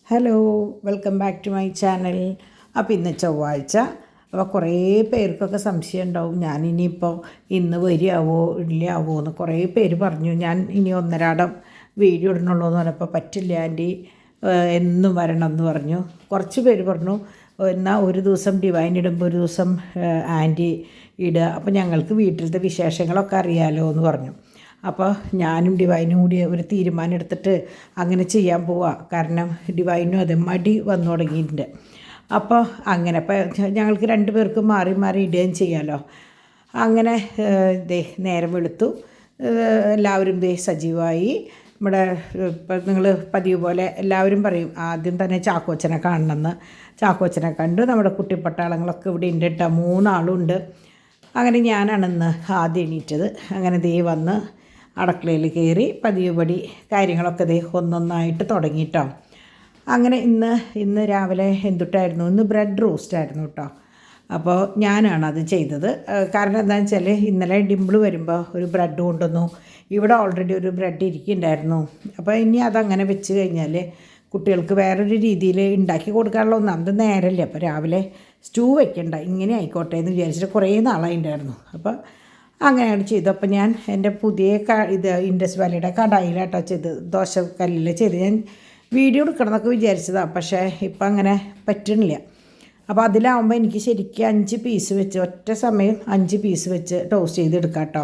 Hello, welcome back to my channel. അപ്പോൾ ഇന്ന് ചൊവ്വാഴ്ച. അപ്പോൾ കുറേ പേർക്കൊക്കെ സംശയം ഉണ്ടാവും, ഞാനിനിയിപ്പോൾ ഇന്ന് വരികയാവോ ഇല്ലാവോ എന്ന് കുറേ പേര് പറഞ്ഞു. ഞാൻ ഇനി ഒന്നരാടം വീഡിയോ ഇടണുള്ളൂ എന്ന് പറഞ്ഞപ്പോൾ പറ്റില്ല ആൻറ്റി, എന്നും വരണം എന്ന് പറഞ്ഞു. കുറച്ച് പേര് പറഞ്ഞു എന്നാൽ ഒരു ദിവസം ഡിവൈൻ ഇടുമ്പോൾ ഒരു ദിവസം ആൻറ്റി ഇടുക, അപ്പോൾ ഞങ്ങൾക്ക് വീട്ടിലത്തെ വിശേഷങ്ങളൊക്കെ അറിയാമല്ലോ എന്ന് പറഞ്ഞു. അപ്പോൾ ഞാനും ഡിവൈനും കൂടി ഒരു തീരുമാനം എടുത്തിട്ട് അങ്ങനെ ചെയ്യാൻ പോവുക. കാരണം ഡിവൈനും അത് മടി വന്നു തുടങ്ങിയിട്ടുണ്ട്. അപ്പോൾ അങ്ങനെ അപ്പോൾ ഞങ്ങൾക്ക് രണ്ട് പേർക്കും മാറി മാറി ഇടുകയും ചെയ്യാമല്ലോ. അങ്ങനെ നേരം വെളുത്തു, എല്ലാവരും സജീവമായി. നമ്മുടെ ഇപ്പം നിങ്ങൾ പതിവ് പോലെ എല്ലാവരും പറയും ആദ്യം തന്നെ ചാക്കോച്ചനെ കാണണമെന്ന്. ചാക്കോച്ചനെ കണ്ടു. നമ്മുടെ കുട്ടിപ്പട്ടാളങ്ങളൊക്കെ ഇവിടെ ഉണ്ട് കേട്ടോ, 3 ആളുണ്ട്. അങ്ങനെ ഞാനാണിന്ന് ആദ്യം എണീറ്റത്. അങ്ങനെ വന്ന് അടുക്കളയിൽ കയറി പതിവുപടി കാര്യങ്ങളൊക്കെ ഒന്നൊന്നായിട്ട് തുടങ്ങിയിട്ടോ. അങ്ങനെ ഇന്ന് രാവിലെ എന്തുട്ടായിരുന്നു, ഇന്ന് ബ്രെഡ് റോസ്റ്റ് ആയിരുന്നു കേട്ടോ. അപ്പോൾ ഞാനാണ് അത് ചെയ്തത്. കാരണം എന്താണെന്ന് വെച്ചാൽ ഇന്നലെ ഡിമ്പിൾ വരുമ്പോൾ ഒരു ബ്രെഡ് കൊണ്ടുവന്നു. ഇവിടെ ഓൾറെഡി ഒരു ബ്രെഡ് ഇരിക്കുന്നുണ്ടായിരുന്നു. അപ്പോൾ ഇനി അതങ്ങനെ വെച്ച് കഴിഞ്ഞാൽ കുട്ടികൾക്ക് വേറൊരു രീതിയിൽ ഉണ്ടാക്കി കൊടുക്കാനുള്ള ഒന്നാമത് നേരമില്ല. അപ്പോൾ രാവിലെ സ്റ്റൂ വെക്കണ്ട, ഇങ്ങനെ ആയിക്കോട്ടെ എന്ന് വിചാരിച്ചിട്ട് കുറേ നാളായിട്ടുണ്ടായിരുന്നു. അപ്പോൾ അങ്ങനെയാണ് ചെയ്തു. അപ്പോൾ ഞാൻ എൻ്റെ പുതിയ ഇൻഡസ് വാലിയുടെ കടായിലാട്ടോ ചെയ്ത്, ദോശക്കല്ലിൽ ചെയ്ത്. ഞാൻ വീഡിയോ എടുക്കണം എന്നൊക്കെ വിചാരിച്ചതാണ്, പക്ഷേ ഇപ്പം അങ്ങനെ പറ്റണില്ല. അപ്പോൾ അതിലാവുമ്പോൾ എനിക്ക് ശരിക്കും 5 പീസ് വെച്ച് ഒറ്റ സമയം 5 പീസ് വെച്ച് ടോസ്റ്റ് ചെയ്തെടുക്കാം കേട്ടോ.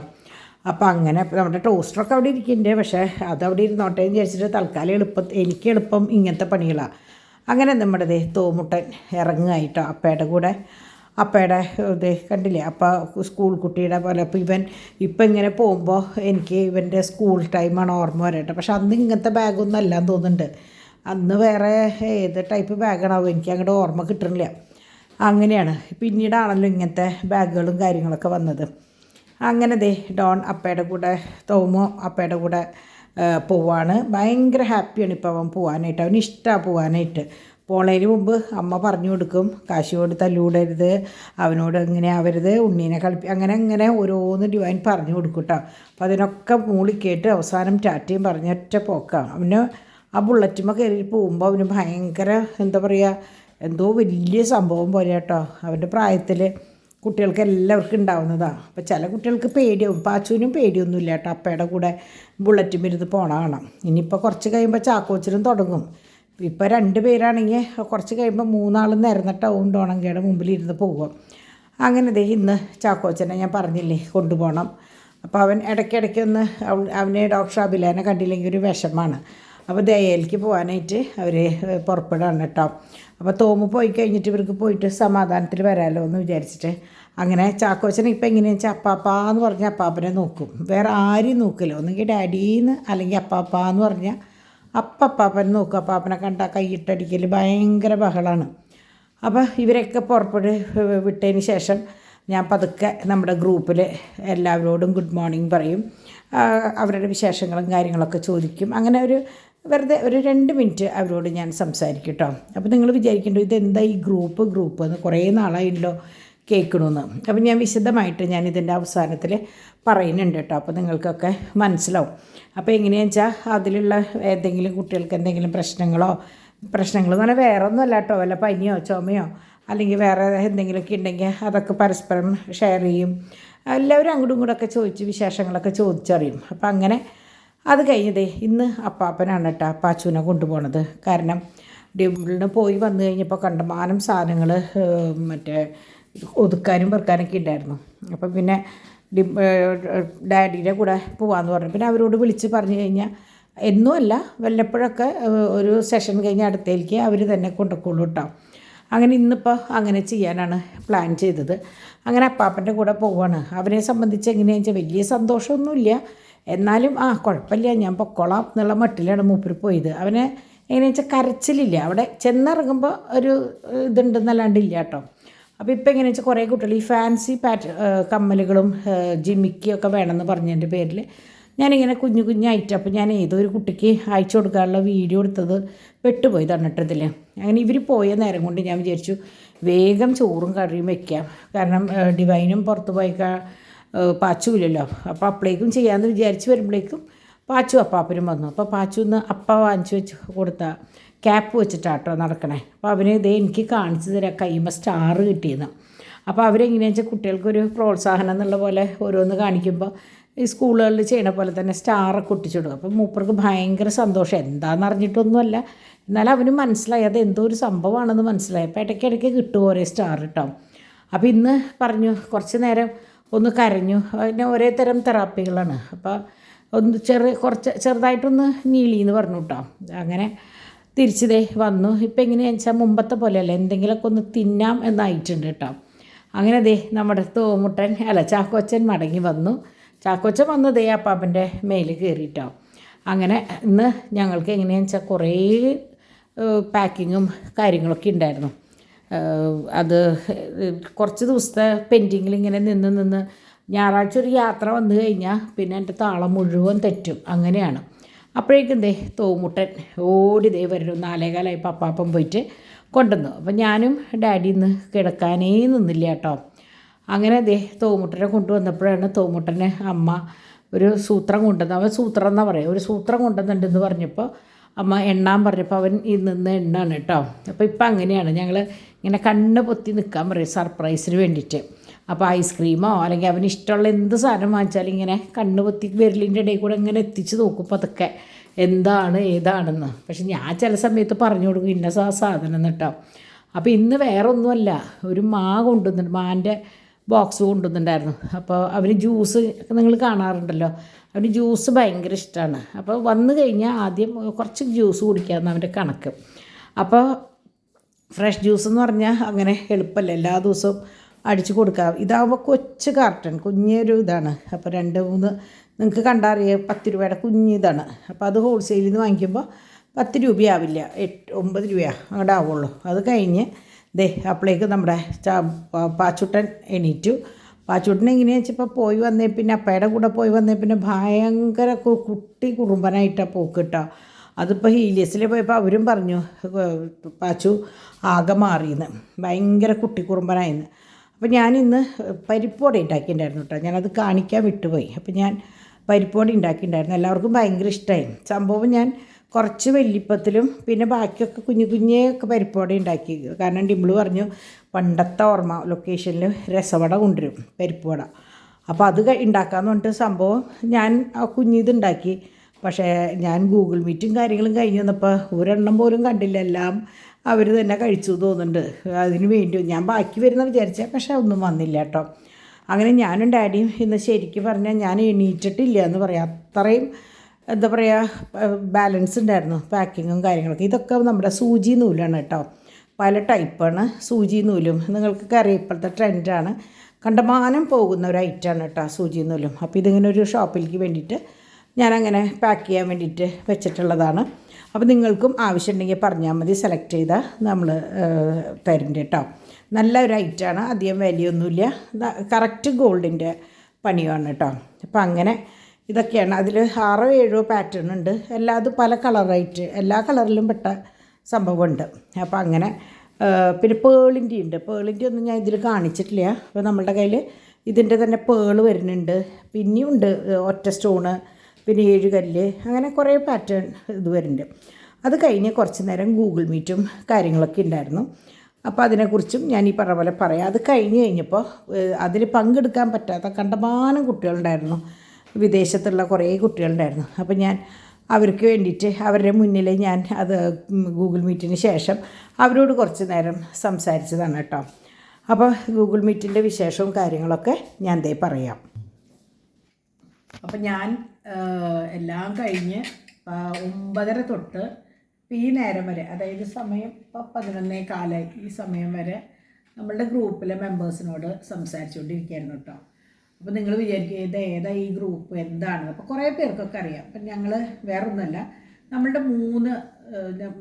അപ്പോൾ അങ്ങനെ നമ്മുടെ ടോസ്റ്ററൊക്കെ അവിടെ ഇരിക്കുന്നുണ്ട്, പക്ഷേ അതവിടെ ഇരുന്നോട്ടേ എന്ന് വിചാരിച്ചിട്ട് തൽക്കാലം എനിക്ക് എളുപ്പം ഇങ്ങനത്തെ പണികളാണ്. അങ്ങനെ നമ്മുടെ തോമുട്ടൻ ഇറങ്ങുകയായിട്ടോ അപ്പയുടെ കണ്ടില്ലേ. അപ്പോൾ സ്കൂൾ കുട്ടിയുടെ പോലെ ഇപ്പോൾ ഇപ്പം ഇങ്ങനെ പോകുമ്പോൾ എനിക്ക് ഇവൻ്റെ സ്കൂൾ ടൈമാണ് ഓർമ്മ വരട്ടെ. പക്ഷെ അന്ന് ഇങ്ങനത്തെ ബാഗൊന്നും അല്ലാന്ന് തോന്നുന്നുണ്ട്. അന്ന് വേറെ ഏത് ടൈപ്പ് ബാഗാണാവും, എനിക്ക് അങ്ങോട്ട് ഓർമ്മ കിട്ടണില്ല. അങ്ങനെയാണ് പിന്നീടാണല്ലോ ഇങ്ങനത്തെ ബാഗുകളും കാര്യങ്ങളൊക്കെ വന്നത്. അങ്ങനെ ഡോൺ അപ്പയുടെ കൂടെ തോമോ അപ്പയുടെ കൂടെ പോവാണ്. ഭയങ്കര ഹാപ്പിയാണ് ഇപ്പോൾ അവൻ പോകാനായിട്ട്. അവന് ഇഷ്ടമാണ് പോകാനായിട്ട്. പോണതിന് മുമ്പ് അമ്മ പറഞ്ഞു കൊടുക്കും, കാശിയോട് തല്ലൂടരുത്, അവനോട് ഇങ്ങനെ ആവരുത്, ഉണ്ണീനെ അങ്ങനെ ഓരോന്ന് ഡിവൈൻ പറഞ്ഞു കൊടുക്കും കേട്ടോ. അപ്പോൾ അതിനൊക്കെ മൂളിക്കേട്ട് അവസാനം ടാറ്റയും പറഞ്ഞൊറ്റ പോക്കാം. അവന് ആ ബുള്ളറ്റുമ്മ കയറി പോകുമ്പോൾ അവന് ഭയങ്കര എന്താ പറയുക, എന്തോ വലിയ സംഭവം പോലെ കേട്ടോ. അവൻ്റെ പ്രായത്തിൽ കുട്ടികൾക്ക് എല്ലാവർക്കും ഉണ്ടാവുന്നതാണ്. അപ്പോൾ ചില കുട്ടികൾക്ക് പേടിയാവും. പാച്ചുവിനും പേടിയൊന്നുമില്ല കേട്ടോ, അപ്പയുടെ കൂടെ ബുള്ളറ്റും ഇരുന്ന് പോണ കാണാം. ഇനിയിപ്പോൾ കുറച്ച് കഴിയുമ്പോൾ ചാക്കോച്ചനും തുടങ്ങും. ഇപ്പോൾ 2 പേരാണെങ്കിൽ കുറച്ച് കഴിയുമ്പോൾ 3 ആൾ നിരന്നിട്ടാവും ഡോണങ്കയുടെ മുമ്പിലിരുന്ന് പോകുക. അങ്ങനെ ഇന്ന് ചാക്കോച്ചനെ ഞാൻ പറഞ്ഞില്ലേ കൊണ്ടുപോകണം. അപ്പോൾ അവൻ ഇടയ്ക്കിടയ്ക്കൊന്ന് അവനെ ഡോക്ടർ അഭിലാനെ കണ്ടില്ലെങ്കിൽ ഒരു വിഷമാണ്. അപ്പോൾ ദയയിലേക്ക് പോകാനായിട്ട് അവർ പുറപ്പെടുകയാണ് കേട്ടോ. അപ്പോൾ തോമ് പോയി കഴിഞ്ഞിട്ട് ഇവർക്ക് പോയിട്ട് സമാധാനത്തിൽ വരാമല്ലോ എന്ന് വിചാരിച്ചിട്ട് അങ്ങനെ ചാക്കോച്ചനെ ഇപ്പം എങ്ങനെയാണെന്ന് വെച്ചാൽ അപ്പാപ്പാന്ന് പറഞ്ഞാൽ അപ്പാപ്പനെ നോക്കും, വേറെ ആരും നോക്കില്ല. ഒന്നുകിൽ ഡാഡീന്ന് അല്ലെങ്കിൽ അപ്പാപ്പാന്ന് പറഞ്ഞാൽ അപ്പാപ്പൻ നോക്കും. അപ്പാപ്പനെ കണ്ടാൽ കൈയിട്ടടിക്കൽ ഭയങ്കര ബഹളമാണ്. അപ്പോൾ ഇവരൊക്കെ വിട്ടതിന് ശേഷം ഞാൻ പതുക്കെ നമ്മുടെ ഗ്രൂപ്പിൽ എല്ലാവരോടും ഗുഡ് മോർണിംഗ് പറയും, അവരുടെ വിശേഷങ്ങളും കാര്യങ്ങളൊക്കെ ചോദിക്കും. അങ്ങനെ വെറുതെ ഒരു 2 മിനിറ്റ് അവരോട് ഞാൻ സംസാരിക്കും കേട്ടോ. അപ്പോൾ നിങ്ങൾ വിചാരിക്കേണ്ടത് ഇതെന്താ ഈ ഗ്രൂപ്പ് എന്ന് കുറേ നാളായില്ലോ കേൾക്കണമെന്ന്. അപ്പോൾ ഞാൻ വിശദമായിട്ട് ഞാൻ ഇതിൻ്റെ അവസാനത്തിൽ പറയുന്നുണ്ട് കേട്ടോ. അപ്പോൾ നിങ്ങൾക്കൊക്കെ മനസ്സിലാവും. അപ്പോൾ എങ്ങനെയാണെന്ന് വെച്ചാൽ അതിലുള്ള ഏതെങ്കിലും കുട്ടികൾക്ക് എന്തെങ്കിലും പ്രശ്നങ്ങൾ എന്ന് പറഞ്ഞാൽ വേറെ ഒന്നും അല്ല കേട്ടോ, വല്ല പനിയോ ചുമയോ അല്ലെങ്കിൽ വേറെ എന്തെങ്കിലുമൊക്കെ ഉണ്ടെങ്കിൽ അതൊക്കെ പരസ്പരം ഷെയർ ചെയ്യും. എല്ലാവരും അങ്ങോട്ടും ഇങ്ങോട്ടൊക്കെ ചോദിച്ച് വിശേഷങ്ങളൊക്കെ ചോദിച്ചറിയും. അപ്പോൾ അങ്ങനെ അത് കഴിഞ്ഞതേ ഇന്ന് അപ്പാപ്പനാണ് കേട്ടോ പാച്ചുവിനെ കൊണ്ടുപോകണത്. കാരണം ഡിമ്പിളിന് പോയി വന്നു കഴിഞ്ഞപ്പോൾ കണ്ടമാനം സാധനങ്ങൾ മറ്റേ ഒതുക്കാനും പെറുക്കാനൊക്കെ ഉണ്ടായിരുന്നു. അപ്പം പിന്നെ ഡാഡിയുടെ കൂടെ പോകാമെന്ന് പറഞ്ഞു. പിന്നെ അവരോട് വിളിച്ച് പറഞ്ഞു കഴിഞ്ഞാൽ എന്നുമല്ല വല്ലപ്പോഴൊക്കെ ഒരു സെഷൻ കഴിഞ്ഞ് അടുത്തേക്ക് അവർ തന്നെ കൊണ്ടുപോകുള്ളൂ കേട്ടോ. അങ്ങനെ ഇന്നിപ്പോൾ അങ്ങനെ ചെയ്യാനാണ് പ്ലാൻ ചെയ്തത്. അങ്ങനെ അപ്പാപ്പൻ്റെ കൂടെ പോവുകയാണ്. അവനെ സംബന്ധിച്ച് എങ്ങനെയാണെന്ന് വെച്ചാൽ വലിയ സന്തോഷമൊന്നുമില്ല, എന്നാലും കുഴപ്പമില്ല ഞാൻ പൊക്കോളാം എന്നുള്ള മട്ടിലാണ് മൂപ്പർ പോയത്. അവനെ എങ്ങനെയാണെന്ന് വെച്ചാൽ കരച്ചിലില്ല, അവിടെ ചെന്നിറങ്ങുമ്പോൾ ഒരു ഇതുണ്ടെന്നല്ലാണ്ടില്ല കേട്ടോ. അപ്പോൾ ഇപ്പോൾ എങ്ങനെയാണെന്ന് വെച്ചാൽ കുറേ കുട്ടികൾ ഈ ഫാൻസി കമ്മലുകളും ജിമിക്കിയൊക്കെ വേണമെന്ന് പറഞ്ഞതിൻ്റെ പേരിൽ ഞാനിങ്ങനെ കുഞ്ഞായിട്ട് അപ്പോൾ ഞാൻ ഏതൊരു കുട്ടിക്ക് അയച്ചു കൊടുക്കാനുള്ള വീഡിയോ എടുത്തത് പെട്ടുപോയി തന്നിട്ടതിൽ. അങ്ങനെ ഇവർ പോയ നേരം കൊണ്ട് ഞാൻ വിചാരിച്ചു വേഗം ചോറും കറിയും വയ്ക്കാം. കാരണം ഡിവൈനും പുറത്ത് പോയി പാച്ചുമില്ലല്ലോ. അപ്പോൾ അപ്പോഴേക്കും ചെയ്യാമെന്ന് വിചാരിച്ച് വരുമ്പോഴേക്കും പാച്ചു അപ്പാപ്പനും വന്നു. അപ്പോൾ പാച്ചു ഒന്ന് അപ്പ വാങ്ങിച്ചു വെച്ച് കൊടുത്ത ക്യാപ്പ് വെച്ചിട്ടാട്ടോ നടക്കണേ. അപ്പോൾ അവന് ഇതേ എനിക്ക് കാണിച്ചു തരാം കൈമ സ്റ്റാർ കിട്ടിയെന്ന്. അപ്പോൾ അവരെങ്ങനെയാണെന്ന് വെച്ചാൽ കുട്ടികൾക്കൊരു പ്രോത്സാഹനം എന്നുള്ള പോലെ ഓരോന്ന് കാണിക്കുമ്പോൾ ഈ സ്കൂളുകളിൽ ചെയ്യണ പോലെ തന്നെ സ്റ്റാറൊക്കെ ഒട്ടിച്ചിടും. അപ്പോൾ മൂപ്പർക്ക് ഭയങ്കര സന്തോഷം. എന്താണെന്ന് അറിഞ്ഞിട്ടൊന്നുമല്ല, എന്നാലും അവന് മനസ്സിലായി അത് എന്തോ ഒരു സംഭവമാണെന്ന് മനസ്സിലായി. അപ്പോൾ ഇടയ്ക്കിടയ്ക്ക് കിട്ടും ഓരോ സ്റ്റാർ കേട്ടോ. അപ്പോൾ ഇന്ന് പറഞ്ഞു കുറച്ച് നേരം ഒന്ന് കരഞ്ഞു. അതിന് ഒരേ തരം തെറാപ്പികളാണ്. അപ്പോൾ ഒന്ന് ചെറുതായിട്ടൊന്ന് നീളിയെന്ന് പറഞ്ഞു കേട്ടോ. അങ്ങനെ തിരിച്ചതേ വന്നു. ഇപ്പം എങ്ങനെയാണെന്ന് വെച്ചാൽ മുമ്പത്തെ പോലെയല്ല, എന്തെങ്കിലുമൊക്കെ ഒന്ന് തിന്നാം എന്നായിട്ടുണ്ട് കേട്ടോ. അങ്ങനെ ദേ നമ്മുടെ തോമുട്ടൻ ചാക്കോച്ചൻ മടങ്ങി വന്നു. ചാക്കോച്ചൻ വന്ന് ദേ അപ്പാപ്പൻ്റെ മേൽ കയറിയിട്ടോ. അങ്ങനെ ഇന്ന് ഞങ്ങൾക്ക് എങ്ങനെയാണെന്ന് വെച്ചാൽ കുറേ പാക്കിങ്ങും കാര്യങ്ങളൊക്കെ ഉണ്ടായിരുന്നു. അത് കുറച്ച് ദിവസത്തെ പെൻഡിങ്ങിൽ ഇങ്ങനെ നിന്ന് ഞായറാഴ്ച ഒരു യാത്ര വന്നു കഴിഞ്ഞാൽ പിന്നെ എൻ്റെ താളം മുഴുവൻ തെറ്റും. അങ്ങനെയാണ്. അപ്പോഴേക്കും ദേ തോമുട്ടൻ ഓടി ദേ വരുന്നു. 4:15 പപ്പാപ്പം പോയിട്ട് കൊണ്ടുവന്നു. അപ്പം ഞാനും ഡാഡി ഇന്ന് കിടക്കാനേ നിന്നില്ല കേട്ടോ. അങ്ങനെ ദേ തോമുട്ടനെ കൊണ്ടുവന്നപ്പോഴാണ് തോമുട്ടനെ അമ്മ ഒരു സൂത്രം കൊണ്ടുവന്നത്. അവൻ സൂത്രം എന്നാണ് പറയുക. ഒരു സൂത്രം കൊണ്ടുവന്നിട്ടുണ്ടെന്ന് പറഞ്ഞപ്പോൾ അമ്മ എണ്ണാൻ പറഞ്ഞപ്പോൾ അവൻ നിന്ന് എണ്ണാണ് കേട്ടോ. അപ്പോൾ ഇപ്പം അങ്ങനെയാണ് ഞങ്ങൾ ഇങ്ങനെ കണ്ണ് പൊത്തി നിൽക്കാൻ പറയും സർപ്രൈസിന് വേണ്ടിയിട്ട്. അപ്പോൾ ഐസ്ക്രീമോ അല്ലെങ്കിൽ അവന് ഇഷ്ടമുള്ള എന്ത് സാധനം വാങ്ങിച്ചാലും ഇങ്ങനെ കണ്ണ് പൊത്തി വിരലിൻ്റെ ഇടയിൽ കൂടെ ഇങ്ങനെ എത്തിച്ച് നോക്കും അതൊക്കെ എന്താണ് ഏതാണെന്ന്. പക്ഷെ ഞാൻ ചില സമയത്ത് പറഞ്ഞു കൊടുക്കും ഇന്ന സാധനം കേട്ടോ. അപ്പോൾ ഇന്ന് വേറെ ഒന്നുമല്ല, ഒരു കൊണ്ടുവന്നിട്ടുണ്ട്, മാൻ്റെ ബോക്സ് കൊണ്ടുവന്നിട്ടുണ്ടായിരുന്നു. അപ്പോൾ അവന് ജ്യൂസ് നിങ്ങൾ കാണാറുണ്ടല്ലോ, അവന് ജ്യൂസ് ഭയങ്കര ഇഷ്ടമാണ്. അപ്പോൾ വന്നു കഴിഞ്ഞാൽ ആദ്യം കുറച്ച് ജ്യൂസ് കുടിക്കാമെന്ന് അവൻ്റെ കണക്ക്. അപ്പോൾ ഫ്രഷ് ജ്യൂസ് എന്ന് പറഞ്ഞാൽ അങ്ങനെ എളുപ്പമല്ല, എല്ലാ ദിവസവും അടിച്ച് കൊടുക്കാം. ഇതാകുമ്പോൾ കൊച്ചു കാർട്ടൺ കുഞ്ഞൊരു ഇതാണ്. അപ്പോൾ 2-3 നിങ്ങൾക്ക് കണ്ടറിയാം 10 രൂപയുടെ കുഞ്ഞിതാണ്. അപ്പോൾ അത് ഹോൾസെയിലിൽ നിന്ന് വാങ്ങിക്കുമ്പോൾ 10 രൂപയാവില്ല, 9 രൂപയാണ് അങ്ങോട്ട് ആവുള്ളൂ. അത് കഴിഞ്ഞ് ദേ അപ്പോഴേക്ക് നമ്മുടെ പാച്ചുട്ടൻ എണീറ്റു. പാച്ചുട്ടൻ എങ്ങനെയാണെന്ന് വെച്ചപ്പോൾ പോയി വന്നേ പിന്നെ അപ്പയുടെ കൂടെ പോയി വന്നേ പിന്നെ ഭയങ്കര കുട്ടി കുറുമ്പനായിട്ടാണ് പോക്ക് കേട്ടോ. അതിപ്പോൾ ഹീലിയസിൽ പോയപ്പോൾ അവരും പറഞ്ഞു പാച്ചു ആകെ മാറിയെന്ന്, ഭയങ്കര കുട്ടി കുറുമ്പനായിന്ന്. അപ്പോൾ ഞാനിന്ന് പരിപ്പോടെ ഉണ്ടാക്കിയിട്ടുണ്ടായിരുന്നു കേട്ടോ. ഞാനത് കാണിക്കാൻ വിട്ടുപോയി. അപ്പോൾ ഞാൻ പരിപ്പോടെ ഉണ്ടാക്കിയിട്ടുണ്ടായിരുന്നു. എല്ലാവർക്കും ഭയങ്കര ഇഷ്ടമായി സംഭവം. ഞാൻ കുറച്ച് വല്യപ്പത്തിലും പിന്നെ ബാക്കിയൊക്കെ കുഞ്ഞൊക്കെ പരിപ്പോടെ ഉണ്ടാക്കി. കാരണം ഡിമ്പിൾ പറഞ്ഞു പണ്ടത്തെ ഓർമ്മ ലൊക്കേഷനിൽ രസവട കൊണ്ടുവരും പരിപ്പുവട. അപ്പോൾ അത് ഉണ്ടാക്കാമെന്ന് പറഞ്ഞിട്ട് സംഭവം ഞാൻ ആ കുഞ്ഞിതുണ്ടാക്കി. പക്ഷേ ഞാൻ ഗൂഗിൾ മീറ്റും കാര്യങ്ങളും കഴിഞ്ഞ് വന്നപ്പോൾ ഒരെണ്ണം പോലും കണ്ടില്ല. എല്ലാം അവർ തന്നെ കഴിച്ചു തോന്നുന്നുണ്ട്. അതിന് വേണ്ടി ഞാൻ ബാക്കി വരുന്ന വിചാരിച്ചാൽ പക്ഷേ ഒന്നും വന്നില്ല കേട്ടോ. അങ്ങനെ ഞാനും ഡാഡിയും ഇന്ന് ശരിക്കും പറഞ്ഞാൽ ഞാൻ എണീറ്റിട്ടില്ല എന്ന് പറയാം. അത്രയും എന്താ പറയുക ബാലൻസ് ഉണ്ടായിരുന്നു പാക്കിങ്ങും കാര്യങ്ങളൊക്കെ. ഇതൊക്കെ നമ്മുടെ സൂചി നൂലാണ് കേട്ടോ. പല ടൈപ്പാണ് സൂചി നൂലും. നിങ്ങൾക്കൊക്കെ അറിയാം ഇപ്പോഴത്തെ ട്രെൻഡാണ്, കണ്ടമാനം പോകുന്ന ഒരു ഐറ്റമാണ് കേട്ടോ സൂചി നൂലും. അപ്പോൾ ഇതിങ്ങനെ ഒരു ഷോപ്പിലേക്ക് വേണ്ടിയിട്ട് ഞാനങ്ങനെ പാക്ക് ചെയ്യാൻ വേണ്ടിയിട്ട് വെച്ചിട്ടുള്ളതാണ്. അപ്പോൾ നിങ്ങൾക്കും ആവശ്യമുണ്ടെങ്കിൽ പറഞ്ഞാൽ മതി, സെലക്ട് ചെയ്താൽ നമ്മൾ തരുന്നുണ്ട് കേട്ടോ. നല്ല ഒരു ഐറ്റമാണ്, അധികം വിലയൊന്നുമില്ല, കറക്റ്റ് ഗോൾഡിൻ്റെ പണിയാണ് കേട്ടോ. അപ്പോൾ അങ്ങനെ ഇതൊക്കെയാണ്. അതിൽ 6-7 പാറ്റേൺ ഉണ്ട്. എല്ലാതും പല കളറായിട്ട് എല്ലാ കളറിലും പെട്ട സംഭവമുണ്ട്. അപ്പോൾ അങ്ങനെ പിന്നെ പേളിൻ്റെ ഉണ്ട്. പേളിൻ്റെ ഒന്നും ഞാൻ ഇതിൽ കാണിച്ചിട്ടില്ല. അപ്പോൾ നമ്മളുടെ കയ്യിൽ ഇതിൻ്റെ തന്നെ പേള് വരുന്നുണ്ട്. പിന്നെയും ഉണ്ട് ഒറ്റ സ്റ്റോണ്, പിന്നെ 7 കല്ല്, അങ്ങനെ കുറേ പാറ്റേൺ ഇത് വരുന്നുണ്ട്. അത് കഴിഞ്ഞ് കുറച്ച് നേരം ഗൂഗിൾ മീറ്റും കാര്യങ്ങളൊക്കെ ഉണ്ടായിരുന്നു. അപ്പോൾ അതിനെക്കുറിച്ചും ഞാൻ ഈ പറഞ്ഞ പോലെ പറയാം. അത് കഴിഞ്ഞപ്പോൾ അതിൽ പങ്കെടുക്കാൻ പറ്റാത്ത കണ്ടമാനം കുട്ടികളുണ്ടായിരുന്നു, വിദേശത്തുള്ള കുറേ കുട്ടികളുണ്ടായിരുന്നു. അപ്പോൾ ഞാൻ അവർക്ക് വേണ്ടിയിട്ട് അവരുടെ മുന്നിൽ ഞാൻ അത് ഗൂഗിൾ മീറ്റിന് ശേഷം അവരോട് കുറച്ച് നേരം സംസാരിച്ചതാണ് കേട്ടോ. അപ്പോൾ ഗൂഗിൾ മീറ്റിൻ്റെ വിശേഷവും കാര്യങ്ങളൊക്കെ ഞാൻ ദേ പറയാം. അപ്പോൾ ഞാൻ എല്ലാം കഴിഞ്ഞ് 9:30 തൊട്ട് ഈ നേരം വരെ, അതായത് സമയം ഇപ്പോൾ 11:15 ഈ സമയം വരെ നമ്മളുടെ ഗ്രൂപ്പിലെ മെമ്പേഴ്സിനോട് സംസാരിച്ചുകൊണ്ടിരിക്കുകയായിരുന്നു കേട്ടോ. അപ്പോൾ നിങ്ങൾ വിചാരിക്കുക ഏതാ ഈ ഗ്രൂപ്പ് എന്താണ്? അപ്പോൾ കുറേ പേർക്കൊക്കെ അറിയാം. അപ്പം ഞങ്ങൾ വേറെ ഒന്നുമല്ല,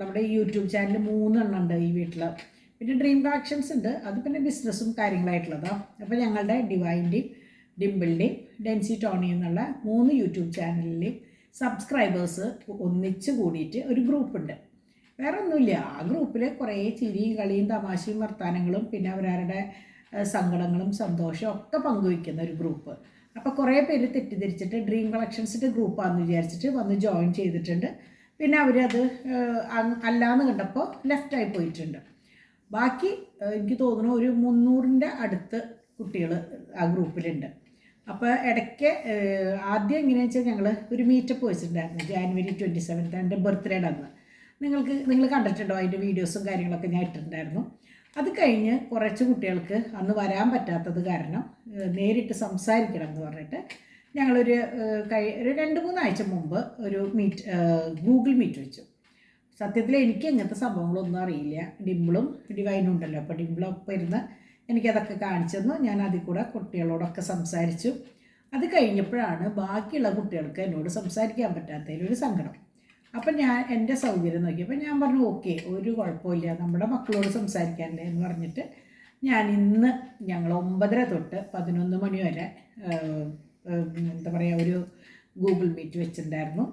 നമ്മുടെ ഈ യൂട്യൂബ് ചാനൽ 3 എണ്ണം ഉണ്ട് ഈ വീട്ടിൽ. പിന്നെ ഡ്രീം കളക്ഷൻസ് ഉണ്ട്, അത് പിന്നെ ബിസിനസ്സും കാര്യങ്ങളായിട്ടുള്ളതാണ്. അപ്പോൾ ഞങ്ങളുടെ ഡിവൈൻ്റെയും ഡിംപിളിൻ്റെയും ഡെൻസി ടോണി എന്നുള്ള 3 യൂട്യൂബ് ചാനലിലെയും സബ്സ്ക്രൈബേഴ്സ് ഒന്നിച്ച് കൂടിയിട്ട് ഒരു ഗ്രൂപ്പുണ്ട്. വേറെ ഒന്നുമില്ല, ആ ഗ്രൂപ്പിൽ കുറേ ചിരിയും കളിയും തമാശയും വർത്തമാനങ്ങളും പിന്നെ അവരവരുടെ സങ്കടങ്ങളും സന്തോഷവും ഒക്കെ പങ്കുവയ്ക്കുന്ന ഒരു ഗ്രൂപ്പ്. അപ്പോൾ കുറേ പേര് തെറ്റിദ്ധരിച്ചിട്ട് ഡ്രീം കളക്ഷൻസിൻ്റെ ഗ്രൂപ്പാണെന്ന് വിചാരിച്ചിട്ട് വന്ന് ജോയിൻ ചെയ്തിട്ടുണ്ട്. പിന്നെ അവരത് അല്ലാന്ന് കണ്ടപ്പോൾ ലെഫ്റ്റായി പോയിട്ടുണ്ട്. ബാക്കി എനിക്ക് തോന്നുന്നു ഒരു 300-ൻ്റെ അടുത്ത് കുട്ടികൾ ആ ഗ്രൂപ്പിലുണ്ട്. അപ്പോൾ ഇടയ്ക്ക് ആദ്യം എങ്ങനെയാണെന്ന് വെച്ചാൽ ഞങ്ങൾ ഒരു മീറ്റപ്പ് വെച്ചിട്ടുണ്ടായിരുന്നു ജാനുവരി 27 എൻ്റെ ബർത്ത്ഡേയുടെ അന്ന്. നിങ്ങൾ കണ്ടിട്ടുണ്ടോ? അതിൻ്റെ വീഡിയോസും കാര്യങ്ങളൊക്കെ ഞാൻ ഇട്ടിട്ടുണ്ടായിരുന്നു. അത് കഴിഞ്ഞ് കുറച്ച് കുട്ടികൾക്ക് അന്ന് വരാൻ പറ്റാത്തത് കാരണം നേരിട്ട് സംസാരിക്കണം എന്ന് പറഞ്ഞിട്ട് ഞങ്ങളൊരു ഒരു 2-3 ആഴ്ച മുമ്പ് ഒരു ഗൂഗിൾ മീറ്റ് വെച്ചു. സത്യത്തിൽ എനിക്ക് ഇങ്ങനത്തെ സംഭവങ്ങളൊന്നും അറിയില്ല. ഡിംപിളും ഡിവൈനും ഉണ്ടല്ലോ, അപ്പോൾ ഡിംപിളൊപ്പം ഇരുന്ന് എനിക്കതൊക്കെ കാണിച്ചു തന്നു. ഞാൻ അതിൽ കൂടെ കുട്ടികളോടൊക്കെ സംസാരിച്ചു. അത് കഴിഞ്ഞപ്പോഴാണ് ബാക്കിയുള്ള കുട്ടികൾക്ക് എന്നോട് സംസാരിക്കാൻ പറ്റാത്തതിലൊരു സങ്കടം. അപ്പം ഞാൻ എൻ്റെ സൗകര്യം നോക്കിയപ്പോൾ ഞാൻ പറഞ്ഞു ഓക്കെ, ഒരു കുഴപ്പമില്ല, നമ്മുടെ മക്കളോട് സംസാരിക്കാനല്ലേ എന്ന് പറഞ്ഞിട്ട് ഞാൻ ഇന്ന് ഞങ്ങൾ 9:30 തൊട്ട് 11 മണി വരെ എന്താ പറയുക ഒരു ഗൂഗിൾ മീറ്റ് വെച്ചിട്ടുണ്ടായിരുന്നു.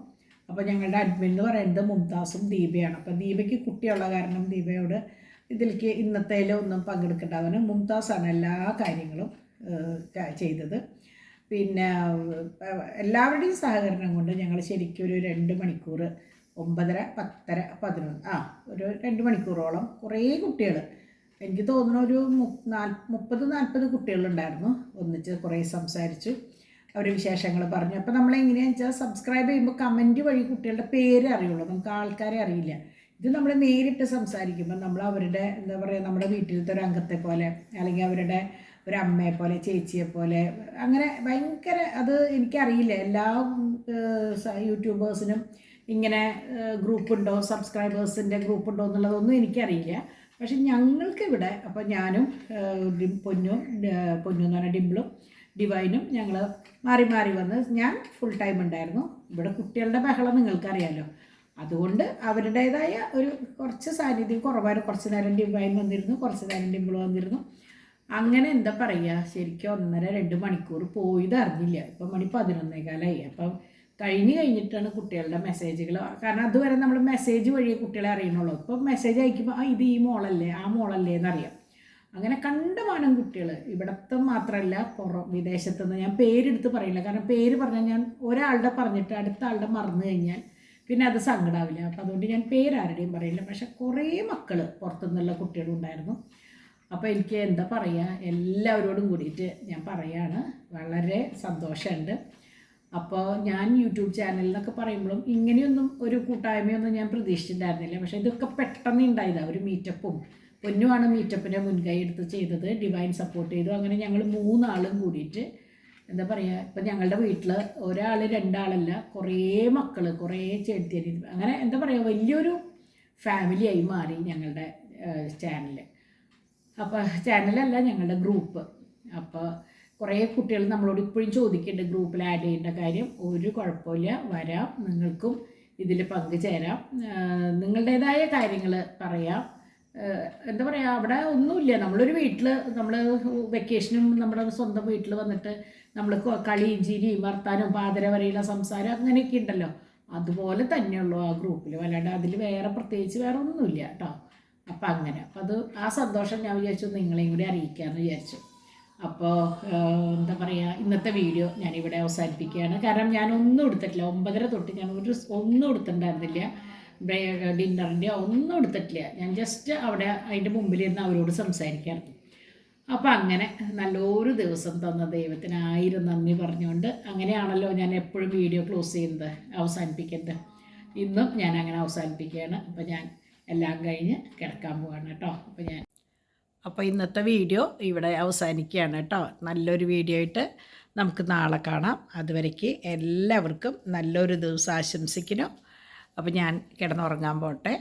അപ്പോൾ ഞങ്ങളുടെ അഡ്മിൻ എന്ന് പറയുന്നത് മുംതാസും ദീപയാണ്. അപ്പോൾ ദീപയ്ക്ക് കുട്ടിയുള്ള കാരണം ദീപയോട് ഇതിലേക്ക് ഇന്നത്തേലൊന്നും പങ്കെടുക്കേണ്ടതാണ്. മുംതാസാണ് എല്ലാ കാര്യങ്ങളും ചെയ്തത്. പിന്നെ എല്ലാവരുടെയും സഹകരണം കൊണ്ട് ഞങ്ങൾ ശരിക്കും ഒരു 2 മണിക്കൂർ 9:30, 10:30, 11 ഒരു 2 മണിക്കൂറോളം കുറേ കുട്ടികൾ, എനിക്ക് തോന്നുന്നു ഒരു 30-40 കുട്ടികളുണ്ടായിരുന്നു, ഒന്നിച്ച് കുറേ സംസാരിച്ചു. അവർ വിശേഷങ്ങൾ പറഞ്ഞു. അപ്പോൾ നമ്മളെങ്ങനെയാണെന്ന് വെച്ചാൽ സബ്സ്ക്രൈബ് ചെയ്യുമ്പോൾ കമൻറ്റ് വഴി കുട്ടികളുടെ പേര് അറിയുള്ളൂ, നമുക്ക് ആൾക്കാരെ അറിയില്ല. ഇത് നമ്മൾ നേരിട്ട് സംസാരിക്കുമ്പോൾ നമ്മൾ അവരുടെ എന്താ പറയുക നമ്മുടെ വീട്ടിലത്തെ ഒരു അംഗത്തെ പോലെ അല്ലെങ്കിൽ അവരുടെ ഒരു അമ്മയെ പോലെ ചേച്ചിയെ പോലെ അങ്ങനെ ഭയങ്കര അത് എനിക്കറിയില്ല. എല്ലാ യൂട്യൂബേഴ്സിനും ഇങ്ങനെ ഗ്രൂപ്പുണ്ടോ, സബ്സ്ക്രൈബേഴ്സിൻ്റെ ഗ്രൂപ്പുണ്ടോ എന്നുള്ളതൊന്നും എനിക്കറിയില്ല. പക്ഷെ ഞങ്ങൾക്കിവിടെ അപ്പോൾ ഞാനും പൊന്നു എന്ന് പറഞ്ഞാൽ ഡിംപിളും ഡിവൈനും ഞങ്ങൾ മാറി മാറി വന്ന് ഞാൻ ഫുൾ ടൈം ഉണ്ടായിരുന്നു. ഇവിടെ കുട്ടികളുടെ ബഹളം നിങ്ങൾക്കറിയാമല്ലോ, അതുകൊണ്ട് അവരുടേതായ ഒരു കുറച്ച് സാന്നിധ്യം കുറവായിരുന്നു. കുറച്ച് നേരം ഡിവൈൻ വന്നിരുന്നു, കുറച്ച് നേരം ഡിംപിൾ വന്നിരുന്നു. അങ്ങനെ എന്താ പറയുക, ശരിക്കും 1.5-2 മണിക്കൂർ പോയത് അറിഞ്ഞില്ല. ഇപ്പം മണി 11:15. അപ്പം കഴിഞ്ഞിട്ടാണ് കുട്ടികളുടെ മെസ്സേജുകൾ, കാരണം അതുവരെ നമ്മൾ മെസ്സേജ് വഴി കുട്ടികളെ അറിയണുള്ളൂ. ഇപ്പം മെസ്സേജ് അയക്കുമ്പോൾ ഇത് ഈ മോളല്ലേ ആ മോളല്ലേ എന്നറിയാം. അങ്ങനെ കണ്ടമാനം കുട്ടികൾ, ഇവിടത്തെ മാത്രമല്ല വിദേശത്തുനിന്ന്, ഞാൻ പേരെടുത്ത് പറയില്ല, കാരണം പേര് പറഞ്ഞാൽ ഞാൻ ഒരാളുടെ പറഞ്ഞിട്ട് അടുത്ത ആളുടെ മറന്നു കഴിഞ്ഞാൽ പിന്നെ അത് സങ്കടാവില്ല. അപ്പം അതുകൊണ്ട് ഞാൻ പേരാരുടെയും പറയില്ല. പക്ഷെ കുറേ മക്കൾ പുറത്തുനിന്നുള്ള കുട്ടികളുണ്ടായിരുന്നു. അപ്പോൾ എനിക്ക് എന്താ പറയുക, എല്ലാവരോടും കൂടിയിട്ട് ഞാൻ പറയാണ്, വളരെ സന്തോഷമുണ്ട്. അപ്പോൾ ഞാൻ യൂട്യൂബ് ചാനലിനൊക്കെ പറയുമ്പോഴും ഇങ്ങനെയൊന്നും ഒരു കൂട്ടായ്മയൊന്നും ഞാൻ പ്രതീക്ഷിച്ചിട്ടുണ്ടായിരുന്നില്ല. പക്ഷേ ഇതൊക്കെ പെട്ടെന്ന് ഉണ്ടായതാണ്. ഒരു മീറ്റപ്പും പൊന്നുമാണ് മീറ്റപ്പിൻ്റെ മുൻകൈ എടുത്ത് ചെയ്തത്, ഡിവൈൻ സപ്പോർട്ട് ചെയ്തു. അങ്ങനെ ഞങ്ങൾ 3 ആളും കൂടിയിട്ട് എന്താ പറയുക, ഇപ്പം ഞങ്ങളുടെ വീട്ടിൽ 1 ആൾ 2 ആളല്ല, കുറേ മക്കൾ, കുറേ ചേട്ടത്തിയരി, അങ്ങനെ എന്താ പറയുക വലിയൊരു ഫാമിലിയായി മാറി ഞങ്ങളുടെ ചാനൽ. അപ്പോൾ ചാനലല്ല, ഞങ്ങളുടെ ഗ്രൂപ്പ്. അപ്പോൾ കുറേ കുട്ടികൾ നമ്മളോട് ഇപ്പോഴും ചോദിക്കുന്നുണ്ട് ഗ്രൂപ്പിൽ ആഡ് ചെയ്യേണ്ട കാര്യം. ഒരു കുഴപ്പമില്ല, വരാം, നിങ്ങൾക്കും ഇതിൽ പങ്കുചേരാം, നിങ്ങളുടേതായ കാര്യങ്ങൾ പറയാം. എന്താ പറയുക, അവിടെ ഒന്നുമില്ല, നമ്മളൊരു വീട്ടിൽ നമ്മൾ വെക്കേഷനും നമ്മുടെ സ്വന്തം വീട്ടിൽ വന്നിട്ട് നമ്മൾ കളിയും ചിരിയും വർത്താനവും പാതിര വരെയുള്ള സംസാരം അങ്ങനെയൊക്കെ ഉണ്ടല്ലോ, അതുപോലെ തന്നെയുള്ളൂ ആ ഗ്രൂപ്പിൽ. അല്ലാണ്ട് അതിൽ വേറെ പ്രത്യേകിച്ച് വേറെ ഒന്നുമില്ല കേട്ടോ. അപ്പം അങ്ങനെ അത് ആ സന്തോഷം ഞാൻ വിചാരിച്ചു നിങ്ങളെയും കൂടി അറിയിക്കാമെന്ന് വിചാരിച്ചു. അപ്പോൾ എന്താ പറയുക, ഇന്നത്തെ വീഡിയോ ഞാനിവിടെ അവസാനിപ്പിക്കുകയാണ്. കാരണം ഞാനൊന്നും എടുത്തിട്ടില്ല, 9:30 തൊട്ട് ഞാൻ ഒന്നും എടുത്തിട്ടുണ്ടായിരുന്നില്ല, ഡിന്നറിൻ്റെ ഒന്നും എടുത്തിട്ടില്ല. ഞാൻ ജസ്റ്റ് അവിടെ അതിൻ്റെ മുമ്പിലിരുന്ന് അവരോട് സംസാരിക്കാറുണ്ട്. അപ്പോൾ അങ്ങനെ നല്ലൊരു ദിവസം തന്ന ദൈവത്തിന് 1000 നന്ദി പറഞ്ഞുകൊണ്ട്, അങ്ങനെയാണല്ലോ ഞാൻ എപ്പോഴും വീഡിയോ ക്ലോസ് ചെയ്യുന്നത്, അവസാനിപ്പിക്കുന്നത്. ഇന്നും ഞാൻ അങ്ങനെ അവസാനിപ്പിക്കുകയാണ്. അപ്പോൾ ഞാൻ എല്ലാം കഴിഞ്ഞ് കിടക്കാൻ പോവാണ് കേട്ടോ. അപ്പോൾ ഇന്നത്തെ വീഡിയോ ഇവിടെ അവസാനിക്കുകയാണ് കേട്ടോ. നല്ലൊരു വീഡിയോ ആയിട്ട് നമുക്ക് നാളെ കാണാം. അതുവരേക്ക് എല്ലാവർക്കും നല്ലൊരു ദിവസം ആശംസിക്കുന്നു. അപ്പോൾ ഞാൻ കിടന്നുറങ്ങാൻ പോട്ടെ.